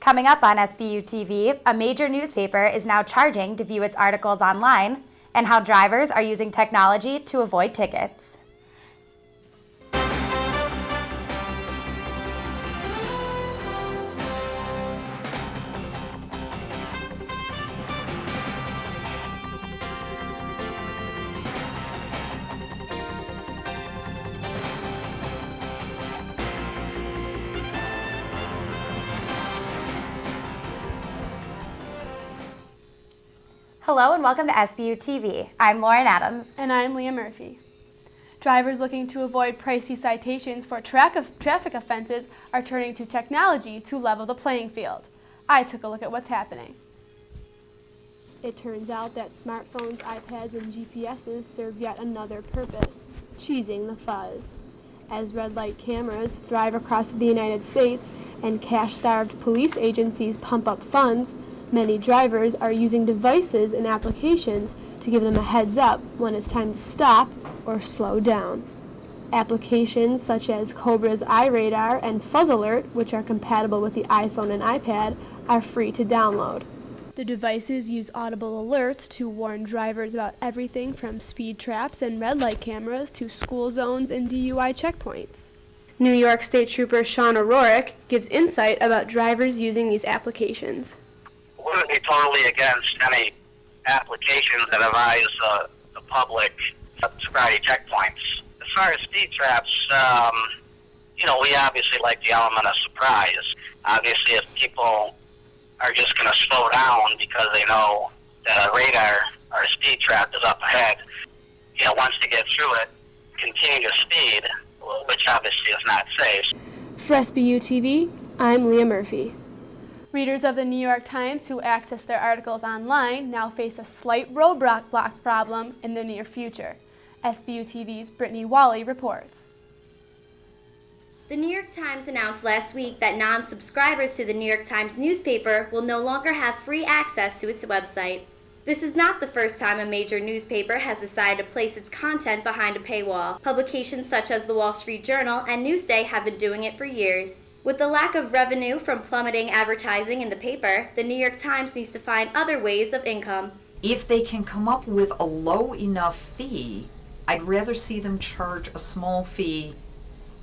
Coming up on Sbu TV, a major newspaper is now charging to view its articles online, and how drivers are using technology to avoid tickets. Hello and welcome to Sbu TV. I'm Lauren Adams. And I'm Leah Murphy. Drivers looking to avoid pricey citations for traffic offenses are turning to technology to level the playing field. I took a look at what's happening. It turns out that smartphones, iPads, and GPSs serve yet another purpose, cheesing the fuzz. As red light cameras thrive across the United States and cash-starved police agencies pump up funds, many drivers are using devices and applications to give them a heads up when it's time to stop or slow down. Applications such as Cobra's iRadar and Fuzz Alert, which are compatible with the iPhone and iPad, are free to download. The devices use audible alerts to warn drivers about everything from speed traps and red light cameras to school zones and DUI checkpoints. New York State Trooper Sean O'Rourke gives insight about drivers using these applications. Wouldn't be totally against any applications that advise the public sobriety checkpoints. As far as speed traps, we obviously like the element of surprise. Obviously, if people are just going to slow down because they know that a radar or a speed trap is up ahead, once they get through it, continue to speed, which obviously is not safe. For Sbu TV, I'm Leah Murphy. Readers of the New York Times who access their articles online now face a slight roadblock problem in the near future. Sbu TV's Brittany Whalley reports. The New York Times announced last week that non-subscribers to the New York Times newspaper will no longer have free access to its website. This is not the first time a major newspaper has decided to place its content behind a paywall. Publications such as the Wall Street Journal and Newsday have been doing it for years. With the lack of revenue from plummeting advertising in the paper, the New York Times needs to find other ways of income. If they can come up with a low enough fee, I'd rather see them charge a small fee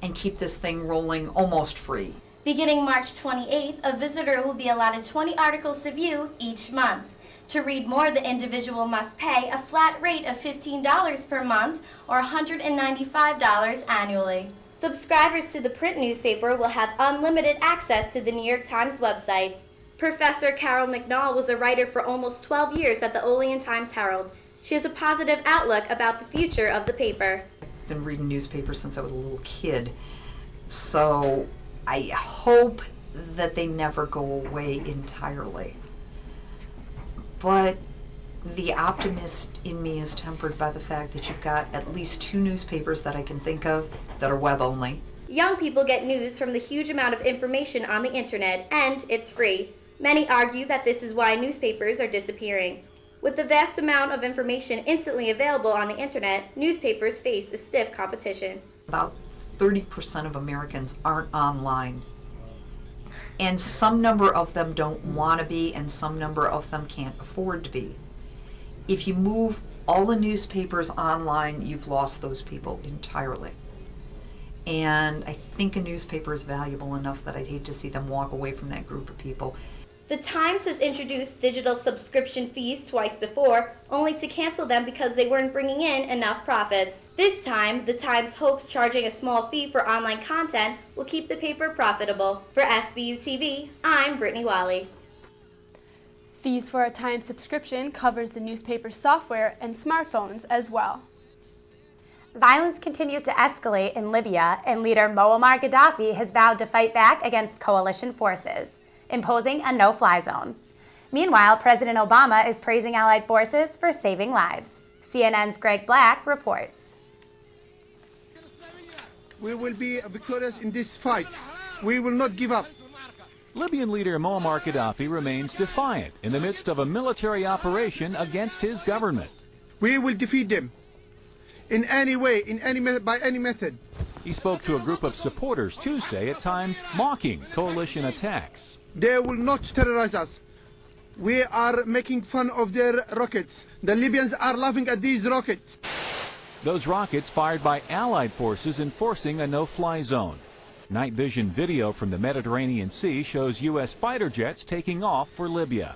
and keep this thing rolling almost free. Beginning March 28th, a visitor will be allotted 20 articles to view each month. To read more, the individual must pay a flat rate of $15 per month or $195 annually. Subscribers to the print newspaper will have unlimited access to the New York Times website. Professor Carole McNall was a writer for almost 12 years at the Olean Times-Herald. She has a positive outlook about the future of the paper. I've been reading newspapers since I was a little kid, so I hope that they never go away entirely. But the optimist in me is tempered by the fact that you've got at least 2 newspapers that I can think of that are web only. Young people get news from the huge amount of information on the internet, and it's free. Many argue that this is why newspapers are disappearing. With the vast amount of information instantly available on the internet, newspapers face a stiff competition. About 30% of Americans aren't online. And some number of them don't want to be, and some number of them can't afford to be. If you move all the newspapers online, you've lost those people entirely. And I think a newspaper is valuable enough that I'd hate to see them walk away from that group of people. The Times has introduced digital subscription fees twice before, only to cancel them because they weren't bringing in enough profits. This time, the Times hopes charging a small fee for online content will keep the paper profitable. For Sbu TV, I'm Brittany Whalley. Fees for a Times subscription covers the newspaper's software and smartphones as well. Violence continues to escalate in Libya, and leader Moammar Gadhafi has vowed to fight back against coalition forces, imposing a no-fly zone. Meanwhile, President Obama is praising Allied forces for saving lives. CNN's Greg Black reports. We will be victorious in this fight. We will not give up. Libyan leader Moammar Gadhafi remains defiant in the midst of a military operation against his government. We will defeat them in any way, by any method. He spoke to a group of supporters Tuesday, at times mocking coalition attacks. They will not terrorize us. We are making fun of their rockets. The Libyans are laughing at these rockets. Those rockets fired by Allied forces enforcing a no-fly zone. Night vision video from the Mediterranean Sea shows U.S. fighter jets taking off for Libya.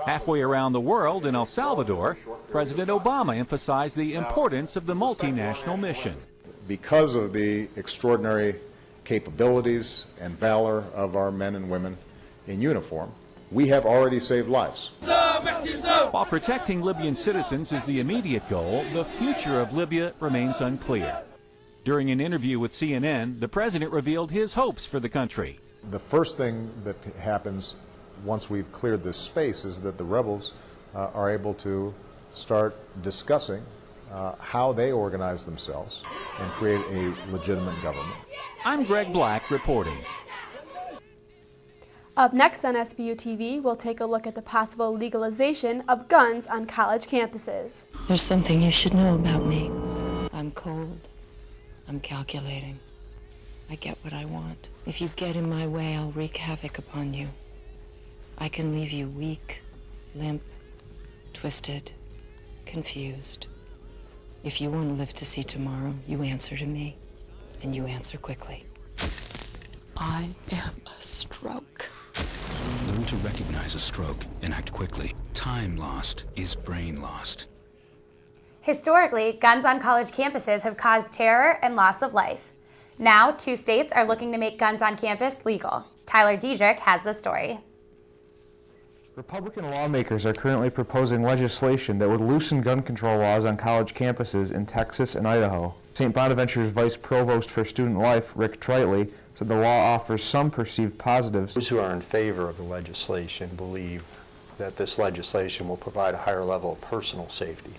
Halfway around the world in El Salvador, President Obama emphasized the importance of the multinational mission. Because of the extraordinary capabilities and valor of our men and women in uniform, we have already saved lives. While protecting Libyan citizens is the immediate goal, the future of Libya remains unclear. During an interview with CNN, the president revealed his hopes for the country. The first thing that happens once we've cleared this space is that the rebels are able to start discussing how they organize themselves and create a legitimate government. I'm Greg Black reporting. Up next on Sbu TV, we'll take a look at the possible legalization of guns on college campuses. There's something you should know about me. I'm cold. I'm calculating. I get what I want. If you get in my way, I'll wreak havoc upon you. I can leave you weak, limp, twisted, confused. If you want to live to see tomorrow, you answer to me, and you answer quickly. I am a stroke. Learn to recognize a stroke and act quickly. Time lost is brain lost. Historically, guns on college campuses have caused terror and loss of life. Now, 2 states are looking to make guns on campus legal. Tyler Diedrich has the story. Republican lawmakers are currently proposing legislation that would loosen gun control laws on college campuses in Texas and Idaho. St. Bonaventure's Vice Provost for Student Life, Rick Trietley, said the law offers some perceived positives. Those who are in favor of the legislation believe that this legislation will provide a higher level of personal safety.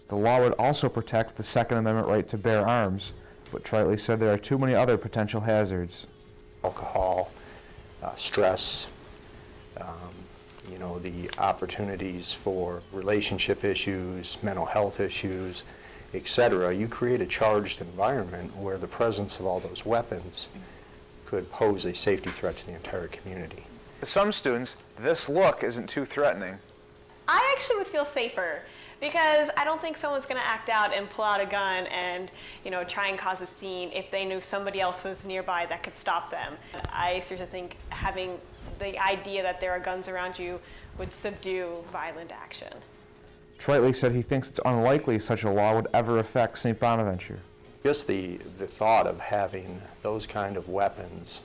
The law would also protect the Second Amendment right to bear arms, but Trietley said there are too many other potential hazards. Alcohol, stress, the opportunities for relationship issues, mental health issues, etc. You create a charged environment where the presence of all those weapons could pose a safety threat to the entire community. To some students, this look isn't too threatening. I actually would feel safer because I don't think someone's going to act out and pull out a gun and try and cause a scene if they knew somebody else was nearby that could stop them. I seriously think having the idea that there are guns around you would subdue violent action. Trietley said he thinks it's unlikely such a law would ever affect St. Bonaventure. Just the thought of having those kind of weapons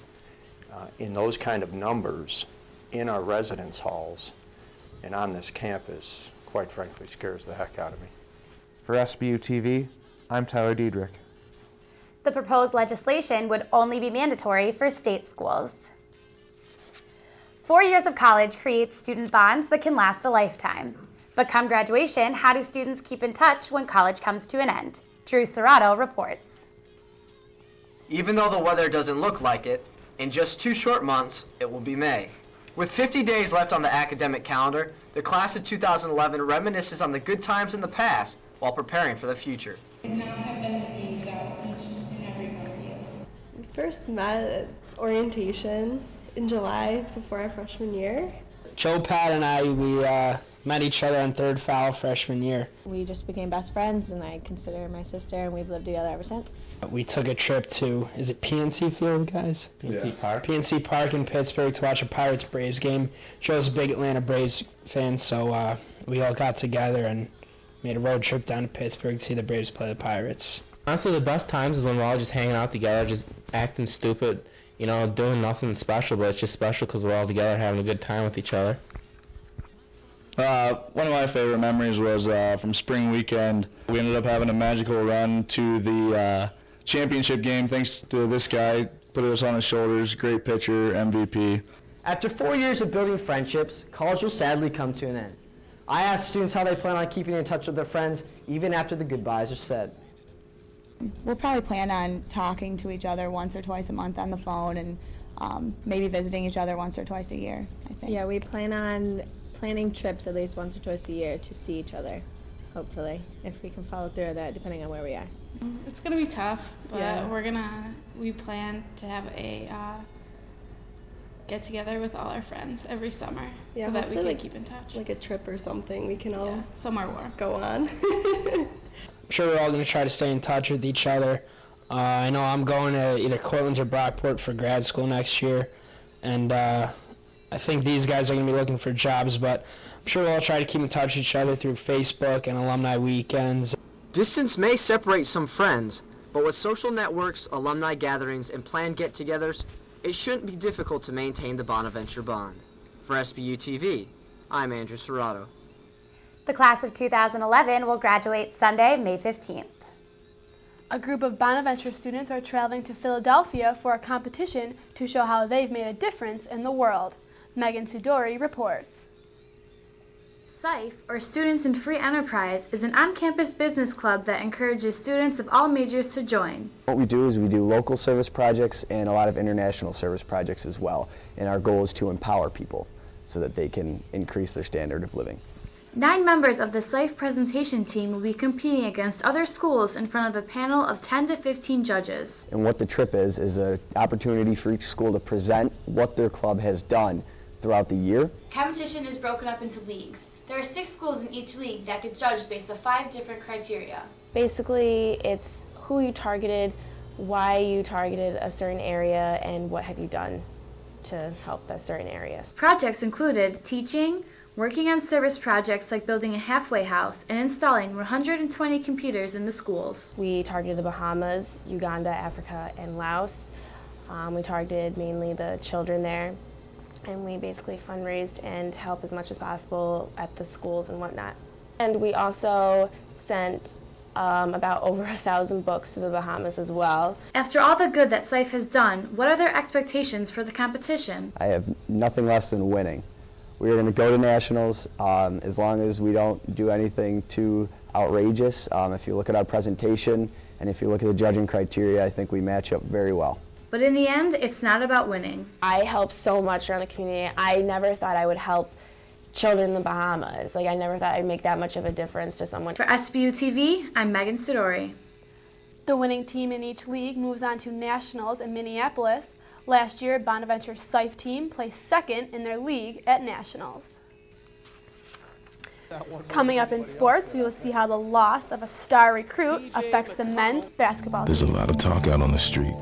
in those kind of numbers in our residence halls and on this campus, quite frankly, scares the heck out of me. For Sbu TV, I'm Tyler Diedrich. The proposed legislation would only be mandatory for state schools. 4 years of college creates student bonds that can last a lifetime. But come graduation, how do students keep in touch when college comes to an end? Drew Serrato reports. Even though the weather doesn't look like it, in just 2 short months, it will be May. With 50 days left on the academic calendar, the class of 2011 reminisces on the good times in the past while preparing for the future. We first met at orientation in July before our freshman year. Joe, Pat, and I, we met each other on third foul freshman year. We just became best friends, and I consider her my sister, and we've lived together ever since. We took a trip to, is it PNC Field, guys? PNC Park. PNC Park in Pittsburgh to watch a Pirates-Braves game. Joe's a big Atlanta Braves fan, so we all got together and made a road trip down to Pittsburgh to see the Braves play the Pirates. Honestly, the best times is when we're all just hanging out together, just acting stupid, doing nothing special, but it's just special because we're all together having a good time with each other. One of my favorite memories was from spring weekend. We ended up having a magical run to the championship game thanks to this guy. Put us on his shoulders, great pitcher, MVP. After 4 years of building friendships, college will sadly come to an end. I asked students how they plan on keeping in touch with their friends even after the goodbyes are said. We'll probably plan on talking to each other once or twice a month on the phone and maybe visiting each other once or twice a year, I think. Yeah, we plan on planning trips at least once or twice a year to see each other, hopefully, if we can follow through that, depending on where we are. It's gonna be tough, but Yeah. we plan to have a get together with all our friends every summer so that we can keep in touch. Like a trip or something we can all somewhere warm. go on. I'm sure we're all going to try to stay in touch with each other. I know I'm going to either Cortland or Brockport for grad school next year, and I think these guys are going to be looking for jobs, but I'm sure we'll all try to keep in touch with each other through Facebook and alumni weekends. Distance may separate some friends, but with social networks, alumni gatherings, and planned get-togethers, it shouldn't be difficult to maintain the Bonaventure bond. For Sbu TV, I'm Andrew Serrato. The class of 2011 will graduate Sunday, May 15th. A group of Bonaventure students are traveling to Philadelphia for a competition to show how they've made a difference in the world. Megan Sudore reports. SIFE, or Students in Free Enterprise, is an on-campus business club that encourages students of all majors to join. What we do is we do local service projects and a lot of international service projects as well. And our goal is to empower people so that they can increase their standard of living. 9 members of the SIFE presentation team will be competing against other schools in front of a panel of 10 to 15 judges. And what the trip is an opportunity for each school to present what their club has done throughout the year. Competition is broken up into leagues. There are 6 schools in each league that get judged based on 5 different criteria. Basically, it's who you targeted, why you targeted a certain area, and what have you done to help that certain area. Projects included teaching, working on service projects like building a halfway house, and installing 120 computers in the schools. We targeted the Bahamas, Uganda, Africa, and Laos. We targeted mainly the children there, and we basically fundraised and helped as much as possible at the schools and whatnot. And we also sent about over 1,000 books to the Bahamas as well. After all the good that SIFE has done, what are their expectations for the competition? I have nothing less than winning. We are going to go to nationals as long as we don't do anything too outrageous. If you look at our presentation and if you look at the judging criteria, I think we match up very well. But in the end, it's not about winning. I helped so much around the community. I never thought I would help children in the Bahamas. I never thought I'd make that much of a difference to someone. For Sbu TV, I'm Megan Sudore. The winning team in each league moves on to nationals in Minneapolis. Last year, Bonaventure's SIFE team placed second in their league at nationals. Coming up in sports, we will see how the loss of a star recruit affects the men's basketball team. There's a lot of talk out on the street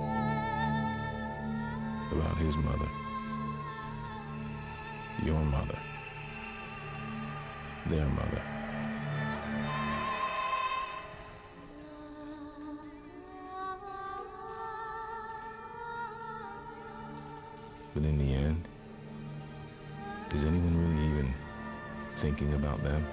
about his mother, your mother, their mother. But in the end, is anyone really even thinking about them?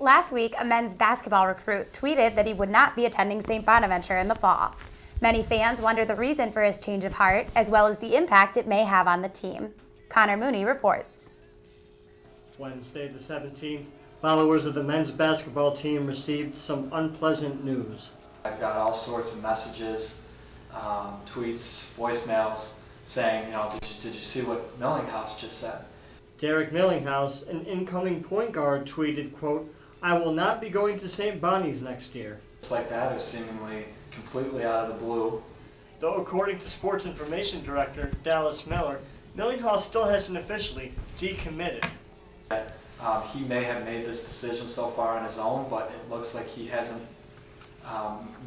Last week, a men's basketball recruit tweeted that he would not be attending St. Bonaventure in the fall. Many fans wonder the reason for his change of heart, as well as the impact it may have on the team. Connor Mooney reports. Wednesday the 17th, followers of the men's basketball team received some unpleasant news. I've got all sorts of messages, tweets, voicemails saying, did you see what Millinghouse just said? Derek Millinghouse, an incoming point guard, tweeted, quote, "I will not be going to St. Bonnie's next year." It's like that, it was seemingly completely out of the blue. Though according to Sports Information Director Dallas Miller, Millinghouse still hasn't officially decommitted. He may have made this decision so far on his own, but it looks like he hasn't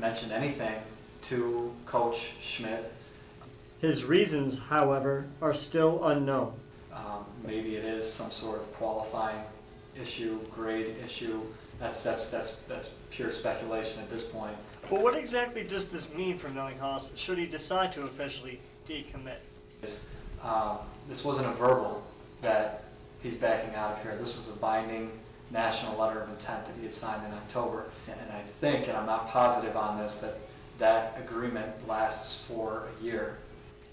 mentioned anything to Coach Schmidt. His reasons, however, are still unknown. Maybe it is some sort of qualifying issue, grade issue. That's pure speculation at this point. But what exactly does this mean for Millinghouse should he decide to officially decommit? This wasn't a verbal that he's backing out of here. This was a binding national letter of intent that he had signed in October. And I think, and I'm not positive on this, that agreement lasts for a year.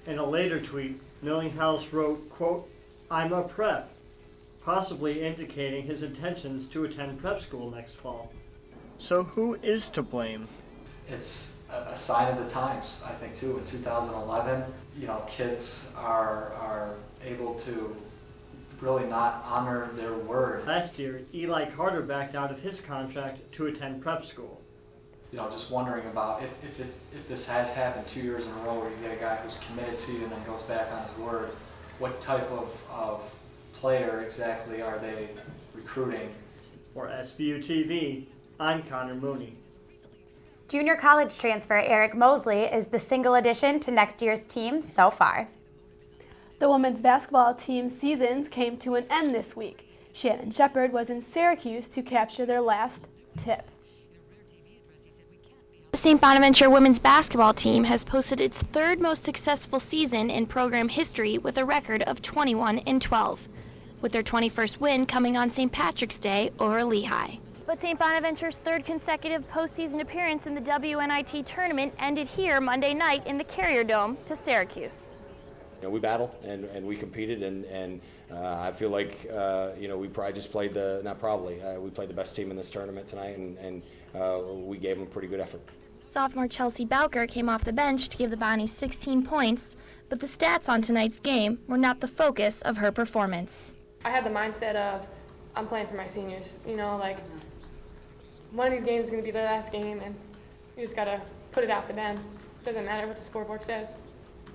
In a later tweet, Millinghouse wrote, quote, "I'm a prep," possibly indicating his intentions to attend prep school next fall. So who is to blame? It's a sign of the times, I think, too. In 2011, kids are able to really not honor their word. Last year, Eli Carter backed out of his contract to attend prep school. Just wondering about if this has happened 2 years in a row where you get a guy who's committed to you and then goes back on his word, what type of player exactly are they recruiting? For Sbu Tv, I'm Conor Mooney. Junior college transfer Eric Mosley is the single addition to next year's team so far. The women's basketball team seasons came to an end this week. Shannon Shepard was in Syracuse to capture their last tip. The St. Bonaventure women's basketball team has posted its third most successful season in program history with a record of 21-12, with their 21st win coming on St. Patrick's Day over Lehigh. But St. Bonaventure's third consecutive postseason appearance in the WNIT tournament ended here Monday night in the Carrier Dome to Syracuse. We battled and we competed and I feel like we probably just played we played the best team in this tournament tonight and we gave them a pretty good effort. Sophomore Chelsea Bowker came off the bench to give the Bonnies 16 points, but the stats on tonight's game were not the focus of her performance. I had the mindset of I'm playing for my seniors. One of these games is going to be the last game and you just got to put it out for them. Doesn't matter what the scoreboard says.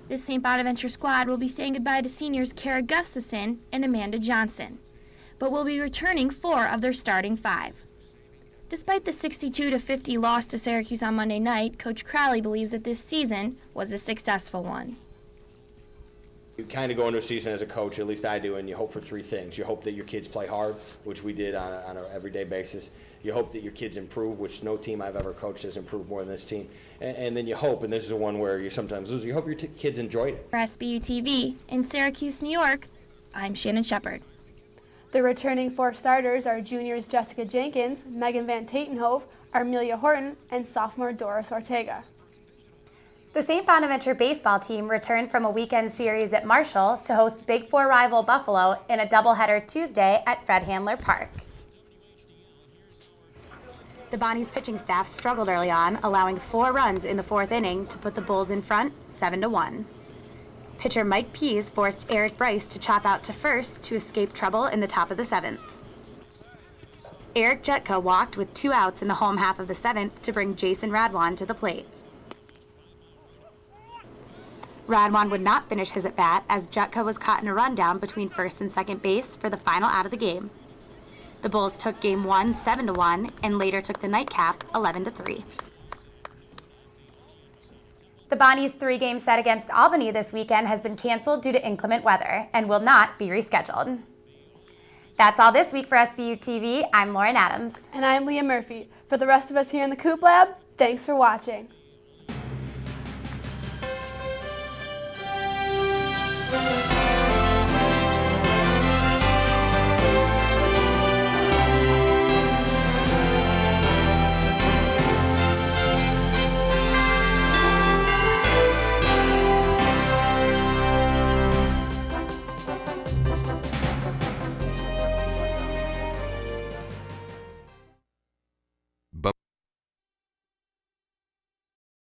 This St. Bonaventure squad will be saying goodbye to seniors Kara Gustafson and Amanda Johnson, but will be returning 4 of their starting 5. Despite the 62-50 loss to Syracuse on Monday night, Coach Carole believes that this season was a successful one. You kind of go into a season as a coach, at least I do, and you hope for 3 things. You hope that your kids play hard, which we did on an everyday basis. You hope that your kids improve, which no team I've ever coached has improved more than this team. And then you hope, and this is the one where you sometimes lose, you hope your kids enjoyed it. For Sbu TV in Syracuse, New York, I'm Shannon Shepard. The returning 4 starters are juniors Jessica Jenkins, Megan Van Tatenhove, Armelia Horton, and sophomore Doris Ortega. The St. Bonaventure baseball team returned from a weekend series at Marshall to host Big Four rival Buffalo in a doubleheader Tuesday at Fred Handler Park. The Bonnies pitching staff struggled early on, allowing 4 runs in the 4th inning to put the Bulls in front 7-1. Pitcher Mike Pease forced Eric Bryce to chop out to first to escape trouble in the top of the 7th. Eric Jutka walked with 2 outs in the home half of the 7th to bring Jason Radwan to the plate. Radwan would not finish his at-bat as Jutka was caught in a rundown between first and second base for the final out of the game. The Bulls took Game 1 7-1 and later took the nightcap 11-3. The Bonnies' 3-game set against Albany this weekend has been canceled due to inclement weather and will not be rescheduled. That's all this week for Sbu TV. I'm Lauren Adams. And I'm Leah Murphy. For the rest of us here in the Coop Lab, thanks for watching.